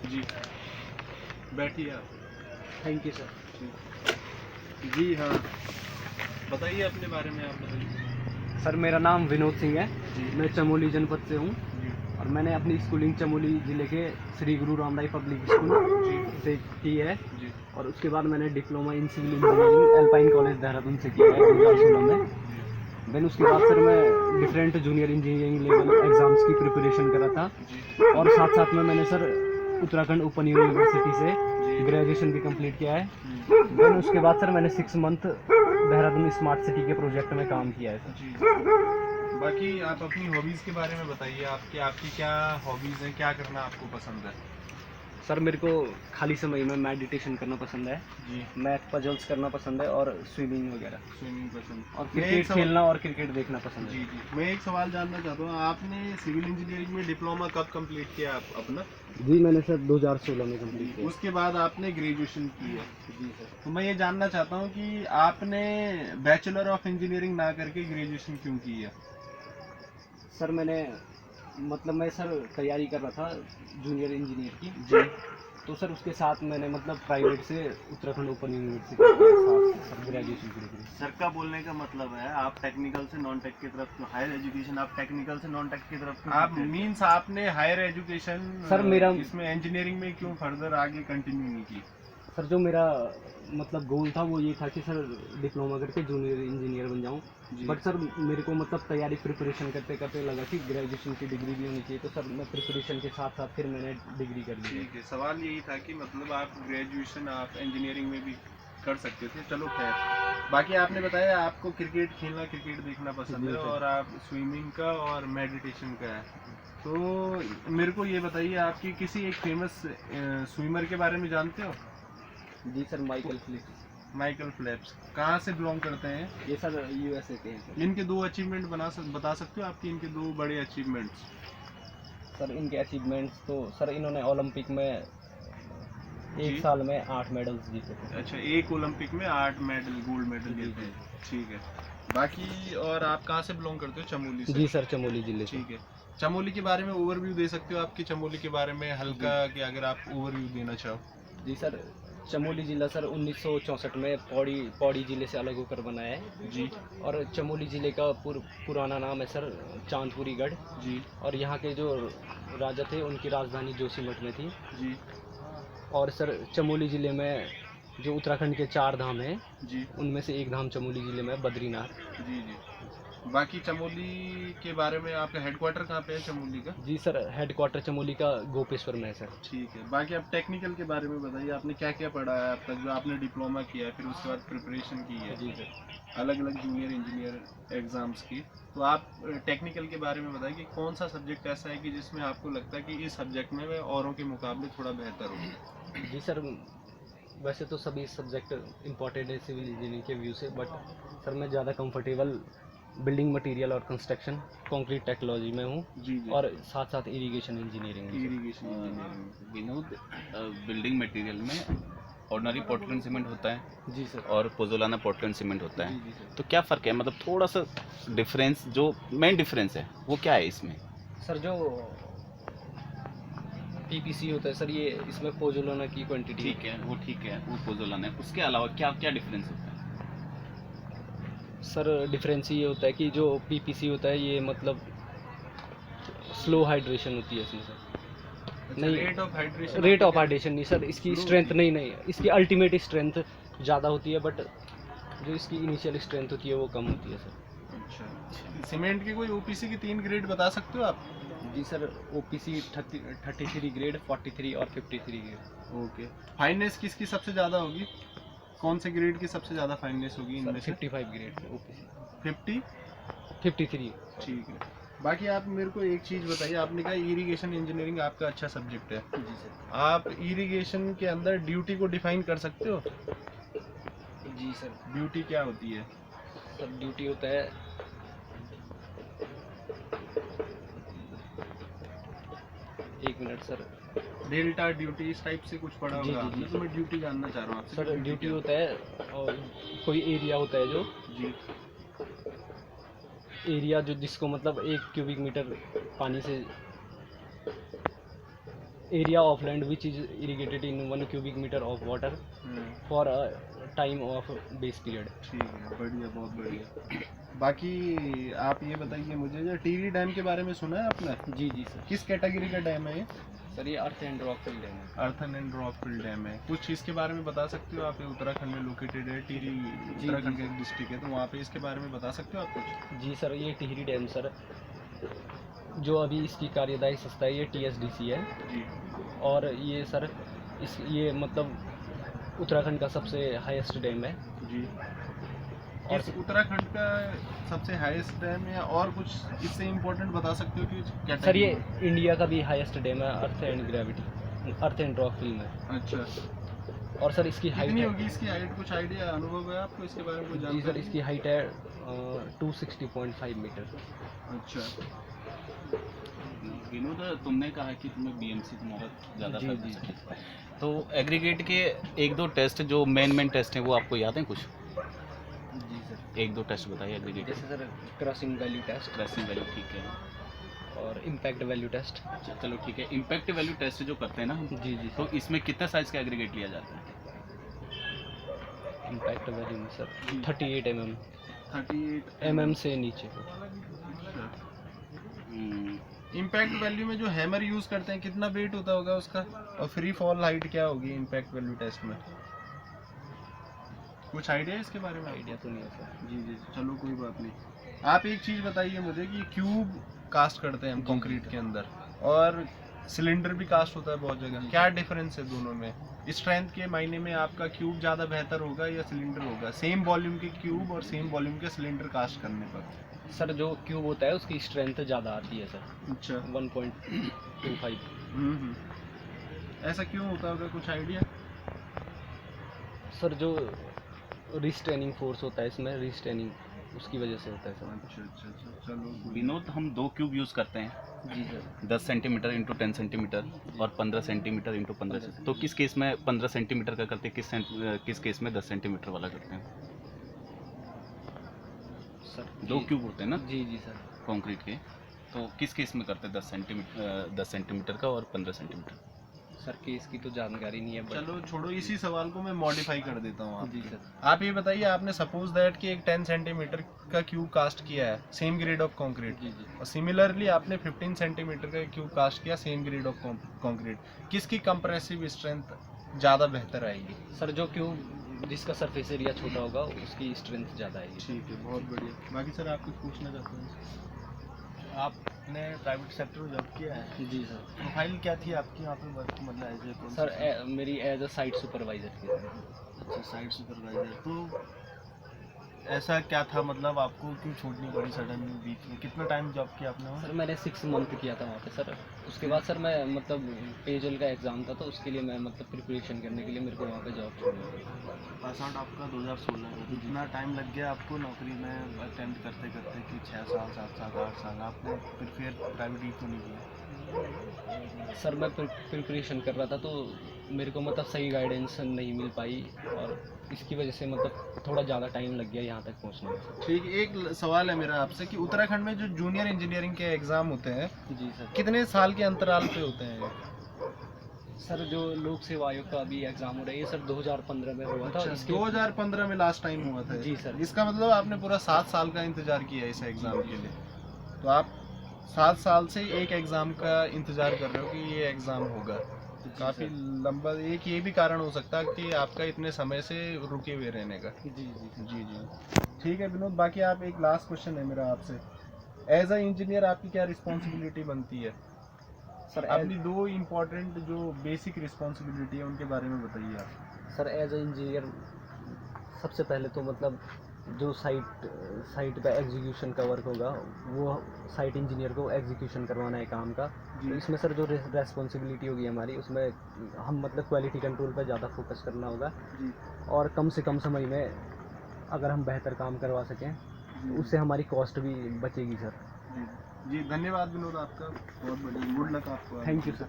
जी, बैठिए आप। Thank you sir. जी हाँ, बताइए अपने बारे में, आप बताइए। सर मेरा नाम विनोद सिंह है। जी। मैं चमोली जनपद से हूँ जी। और मैंने अपनी स्कूलिंग चमोली ज़िले के श्री गुरु रामदाई पब्लिक स्कूल जी। से की है। जी। और उसके बाद मैंने diploma in civil engineering Alpine college Dehradun से किया है 2016 में। जी। देन उसके बाद सर मैं different junior engineering level exams की प्रिपरेशन करा था। जी। और साथ साथ में मैंने सर उत्तराखंड ओपन यूनिवर्सिटी से जी। ग्रेजुएशन भी कंप्लीट किया है। देन उसके बाद सर मैंने 6 मंथ देहरादून स्मार्ट सिटी के प्रोजेक्ट में काम किया है सर। जी। बाकी आप अपनी हॉबीज़ के बारे में बताइए, आपकी क्या हॉबीज़ हैं, क्या करना आपको पसंद है? सर मेरे को खाली समय में मेडिटेशन करना पसंद है, जी। मैथ पजल्स करना पसंद है और स्विमिंग वगैरह, स्विमिंग पसंद। और मैं एक क्रिकेट सवाल खेलना और क्रिकेट देखना पसंद जी, है। जी। मैं एक सवाल जानना चाहता हूँ, आपने सिविल इंजीनियरिंग में डिप्लोमा कब कंप्लीट किया आप अपना? जी मैंने सर 2016 में कंप्लीट किया। उसके बाद आपने ग्रेजुएशन की है। जी सर। तो मैं ये जानना चाहता हूँ कि आपने बैचलर ऑफ इंजीनियरिंग ना करके ग्रेजुएशन क्यों की है? सर मैंने मतलब मैं सर तैयारी कर रहा था जूनियर इंजीनियर की। जी। तो सर उसके साथ मैंने मतलब प्राइवेट से उत्तराखंड ओपन यूनिवर्सिटी के साथ सर ग्रेजुएशन पूरी करी। सर का बोलने का मतलब है आप टेक्निकल से नॉन टेक की तरफ, हायर एजुकेशन आप टेक्निकल से नॉन टेक की तरफ आप मींस आपने हायर एजुकेशन सर मेरा इसमें इंजीनियरिंग में क्यों फर्दर आगे कंटिन्यू नहीं की? सर जो मेरा मतलब गोल था वो ये था कि सर डिप्लोमा करके जूनियर इंजीनियर बन जाऊं। जी। बट सर मेरे को मतलब तैयारी प्रिपरेशन करते करते लगा कि ग्रेजुएशन की डिग्री भी होनी चाहिए, तो सर मैं प्रिपरेशन के साथ साथ फिर मैंने डिग्री कर ली। ठीक है, सवाल यही था कि मतलब आप ग्रेजुएशन आप इंजीनियरिंग में भी कर सकते थे, चलो खैर। बाकी आपने बताया आपको क्रिकेट खेलना, क्रिकेट देखना पसंद जी है सर। और आप स्विमिंग का और मेडिटेशन का है। तो मेरे को ये बताइए, आपकी किसी एक फेमस स्विमर के बारे में जानते हो? जी sir, Michael Phillips. Michael Phelps कहाँ से बिलोंग करते हैं? ये सर यूएसए के हैं सर। इनके दो अचीवमेंट बता सकते हो आपकी, इनके दो बड़े अचीवमेंट्स? सर इनके अचीवमेंट्स तो सर इन्होंने ओलंपिक में एक जी। साल में 8 मेडल्स जीते थे। अच्छा, एक ओलंपिक में 8 मेडल, गोल्ड मेडल जी, जीते जी। हैं। ठीक है। बाकी और आप कहाँ से बिलोंग करते हो? चमोली से? जी सर, चमोली जिले से। ठीक है। चमोली के बारे में ओवरव्यू दे सकते हो आपकी चमोली के बारे में हल्का, कि अगर आप ओवरव्यू देना चाहो? जी सर, चमोली ज़िला सर 1964 में पौड़ी ज़िले से अलग होकर बना है। जी। और चमोली ज़िले का पुराना नाम है सर चांदपुरी गढ़। जी। और यहाँ के जो राजा थे उनकी राजधानी जोशीमठ में थी। जी। और सर चमोली ज़िले में जो उत्तराखंड के 4 धाम हैं, जी। उनमें से एक धाम चमोली ज़िले में बद्रीनाथ। जी। जी। बाकी चमोली के बारे में आपका हेडक्वार्टर कहाँ पे है चमोली का? जी सर, हेडक्वार्टर चमोली का गोपेश्वर में है सर। ठीक है। बाकी आप टेक्निकल के बारे में बताइए, आपने क्या क्या पढ़ा है अब तक, जो आपने डिप्लोमा किया है, फिर उसके बाद प्रिपरेशन की है जी सर। अलग अलग जूनियर इंजीनियर एग्ज़ाम्स की। तो आप टेक्निकल के बारे में बताइए कि कौन सा सब्जेक्ट ऐसा है कि जिसमें आपको लगता है कि इस सब्जेक्ट में मैं औरों के मुकाबले थोड़ा बेहतर हूँ? जी सर, वैसे तो सभी सब्जेक्ट इम्पॉर्टेंट है सिविल इंजीनियरिंग के व्यू से, बट सर मैं ज़्यादा कंफर्टेबल बिल्डिंग मटेरियल और कंस्ट्रक्शन कंक्रीट टेक्नोलॉजी में हूँ। जी। जी। और साथ साथ इरिगेशन इंजीनियरिंग में। Irrigation engineering. Vinod, building material में ऑर्डनरी पोर्टलैंड सीमेंट होता है जी सर। और पोजोलाना पोर्टलैंड सीमेंट होता जी है, जी सर। तो क्या फ़र्क है? मतलब थोड़ा सा डिफरेंस, जो मेन डिफरेंस है वो क्या है इसमें? सर जो पीपीसी होता है सर, ये इसमें पोजोलाना की क्वांटिटी ठीक है, वो ठीक है, वो पोजोलाना है। उसके अलावा क्या क्या डिफरेंस होता है? सर डिफरेंस ये होता है कि जो पीपीसी होता है ये मतलब स्लो हाइड्रेशन होती है इसमें सर। नहीं, rate of hydration, rate of hydration नहीं सर, इसकी Slow स्ट्रेंथ होती है। नहीं, इसकी अल्टीमेट स्ट्रेंथ ज़्यादा होती है, बट जो इसकी इनिशियल स्ट्रेंथ होती है वो कम होती है सर। अच्छा। सीमेंट की कोई ओपीसी की 3 ग्रेड बता सकते हो आप? जी सर, ओपीसी 33 ग्रेड, 43 और 53 ग्रेड। ओके। फाइननेस किसकी सबसे ज़्यादा होगी? कौन से ग्रेड की सबसे ज़्यादा फाइननेस होगी सर इनमें से? 55 ग्रेड ओपीसी। 50? 53। ठीक है। बाकी आप मेरे को एक चीज़ बताइए, आपने कहा इरिगेशन इंजीनियरिंग आपका अच्छा सब्जेक्ट है। जी सर। आप इरिगेशन के अंदर ड्यूटी को डिफाइन कर सकते हो? जी सर। ड्यूटी क्या होती है? सर ड्यूटी होता है, एक मिनट सर। डेल्टा ड्यूटी इस टाइप से कुछ पढ़ा जी, होगा जी, आपने, जी। तो मैं ड्यूटी जानना चाह रहा हूँ आपसे। सर ड्यूटी क्या होता है और कोई एरिया होता है जो जी। एरिया जो जिसको मतलब 1 क्यूबिक मीटर पानी से area of land which is irrigated in 1 cubic meter of water for a time of base period. ठीक है, बढ़िया, बहुत बढ़िया। बाकी आप ये बताइए मुझे, जो टिहरी डैम के बारे में सुना है आपने? जी जी सर। किस कैटेगरी का डैम है ये? सर ये earth and rock fill dam है। अर्थन एंड रॉकफिल डैम है। कुछ इसके बारे में बता सकते हो आप? ये उत्तराखंड में लोकेटेड है, टिहरी उत्तराखंड का एक डिस्ट्रिक्ट है, तो वहाँ पे इसके बारे में बता सकते हो आप कुछ? जी सर, ये टिहरी डैम सर जो अभी इसकी कार्यदायी संस्था है ये TSDC है, जी और ये सर ये मतलब उत्तराखंड का सबसे हाईएस्ट डैम है। जी। और इस उत्तराखंड का सबसे हाईएस्ट डैम है, और कुछ इससे इम्पोर्टेंट बता सकते हो कि सर कैटेगरी? ये इंडिया का भी हाईएस्ट डैम है अर्थ एंड रॉक फिल में। अच्छा, और सर इसकी हाइट कितनी होगी इसकी हाइट? कुछ आइडिया, अनुभव है आपको इसके बारे में? कोई जी सर, जानकारी? इसकी हाइट है 260.5 मीटर। अच्छा, विनोद, तुमने कहा कि तुम्हें BMC तुम्हारा ज़्यादा जी, फेवरेट जी। है, तो एग्रीगेट के एक दो टेस्ट जो मेन टेस्ट हैं वो आपको याद हैं कुछ? जी सर, एक दो टेस्ट बताइए एग्रीगेट। जैसे sir crushing value test crushing value, ठीक है। और इम्पैक्ट वैल्यू टेस्ट। चलो ठीक है, इम्पैक्ट वैल्यू टेस्ट जो करते हैं ना हम, जी जी तो सर, इसमें कितने साइज का एग्रीगेट लिया जाता है? इम्पैक्ट वैल्यू में सर 38 mm 38 mm से नीचे को। इम्पैक्ट वैल्यू में जो हैमर यूज करते हैं कितना वेट होता होगा उसका, और फ्री फॉल हाइट क्या होगी इम्पैक्ट वैल्यू टेस्ट में? कुछ आइडिया है इसके बारे में? आइडिया तो नहीं है सर। जी जी, चलो कोई बात नहीं। आप एक चीज़ बताइए मुझे कि क्यूब कास्ट करते हैं हम कंक्रीट के अंदर, और सिलेंडर भी कास्ट होता है बहुत जगह, क्या डिफरेंस है दोनों में? स्ट्रेंथ के मायने में आपका क्यूब ज़्यादा बेहतर होगा या सिलेंडर होगा? सेम वॉल्यूम के क्यूब और सेम वॉल्यूम के सिलेंडर कास्ट करने पर? सर जो क्यूब होता है उसकी स्ट्रेंथ ज़्यादा आती है सर, अच्छा, 1.25। ऐसा क्यों होता होगा, कुछ आइडिया? सर जो रिस्ट्रेनिंग फोर्स होता है इसमें, रिस्ट्रेनिंग उसकी वजह से होता है सर। अच्छा अच्छा अच्छा, चलो। विनोद, हम 2 क्यूब यूज़ करते हैं, जी सर। 10 सेंटीमीटर इंटू 10 सेंटीमीटर और 15 सेंटीमीटर इंटू 15 सेंटीमीटर। तो किस केस में 15 सेंटीमीटर का करते हैं, किस केस में 10 सेंटीमीटर वाला करते हैं? सर 2 क्यूब होते हैं ना जी जी सर। कंक्रीट के, तो किस केस में करते हैं 10 सेंटीमीटर का और 15 सेंटीमीटर? सर केस की तो जानकारी नहीं है but- चलो छोड़ो, इसी सवाल को मैं मॉडिफाई कर देता हूँ जी आपके। सर। आप ये बताइए, आपने सपोज दैट कि एक 10 सेंटीमीटर का क्यूब कास्ट किया है, सेम ग्रेड ऑफ कंक्रीट, जी जी और सिमिलरली आपने 15 सेंटीमीटर का क्यूब कास्ट किया, सेम ग्रेड ऑफ कंक्रीट, किसकी कंप्रेसिव स्ट्रेंथ ज़्यादा बेहतर आएगी? सर जो क्यूब जिसका सरफेस एरिया छोटा होगा उसकी स्ट्रेंथ ज़्यादा आएगी। ठीक है, बहुत बढ़िया। बाकी सर आप कुछ पूछना चाहते हैं? आपने प्राइवेट सेक्टर में जॉब किया है, जी सर। प्रोफाइल क्या थी आपकी यहाँ पे वर्क, मतलब एज ए सर मेरी एज अ साइट सुपरवाइजर थी सर। अच्छा, साइट सुपरवाइजर। तो ऐसा क्या था, मतलब आपको क्यों छोड़नी पड़ी सडन बीच में? कितना टाइम जॉब किया आपने वहाँ? सर मैंने 6 मंथ किया था वहाँ पे सर। उसके बाद सर मैं मतलब पेजल का एग्ज़ाम था, तो उसके लिए मैं मतलब प्रिपरेशन करने के लिए मेरे को वहाँ पे जॉब छोड़नी पड़ी। पास आउट आपका 2016 में, इतना टाइम लग गया आपको नौकरी में अटेम्प्ट करते करते कि 6 साल 7 साल 8 साल आपने फिर प्राइवेट क्यों नहीं किया? सर मैं प्रिपरेशन कर रहा था, तो मेरे को मतलब सही गाइडेंस नहीं मिल पाई, और इसकी वजह से मतलब थोड़ा ज़्यादा टाइम लग गया यहाँ तक पहुँचने में। ठीक है, एक सवाल है मेरा आपसे कि उत्तराखंड में जो जूनियर इंजीनियरिंग के एग्ज़ाम होते हैं, जी सर। कितने साल के अंतराल पे होते हैं ये? सर जो लोक सेवा आयोग का अभी एग्ज़ाम हो रहा है ये सर 2015 में हुआ था। अच्छा, इसके 2015 में लास्ट टाइम हुआ था। जी सर। इसका मतलब आपने पूरा 7 साल का इंतजार किया इस एग्ज़ाम के लिए, तो आप 7 साल से एक एग्ज़ाम का इंतजार कर रहे हो कि ये एग्ज़ाम होगा, तो काफ़ी लंबा। एक ये भी कारण हो सकता है कि आपका इतने समय से रुके हुए रहने का। जी जी जी जी, ठीक है विनोद। बाकी आप, एक लास्ट क्वेश्चन है मेरा आपसे, एज अ इंजीनियर आपकी क्या रिस्पॉन्सिबिलिटी बनती है? सर अपनी 2 इम्पोर्टेंट जो बेसिक रिस्पॉन्सिबिलिटी है उनके बारे में बताइए आप। सर एज ए इंजीनियर सबसे पहले तो मतलब जो साइट का एग्जीक्यूशन का वर्क होगा वो साइट इंजीनियर को एग्जीक्यूशन करवाना है काम का। तो इसमें सर जो रेस्पॉन्सिबिलिटी होगी हमारी, उसमें हम मतलब क्वालिटी कंट्रोल पर ज़्यादा फोकस करना होगा, जी और कम से कम समय में अगर हम बेहतर काम करवा सकें तो उससे हमारी कॉस्ट भी बचेगी सर। जी जी, धन्यवाद विनोद आपका, बहुत बढ़िया, गुड लक आपको। Thank you sir.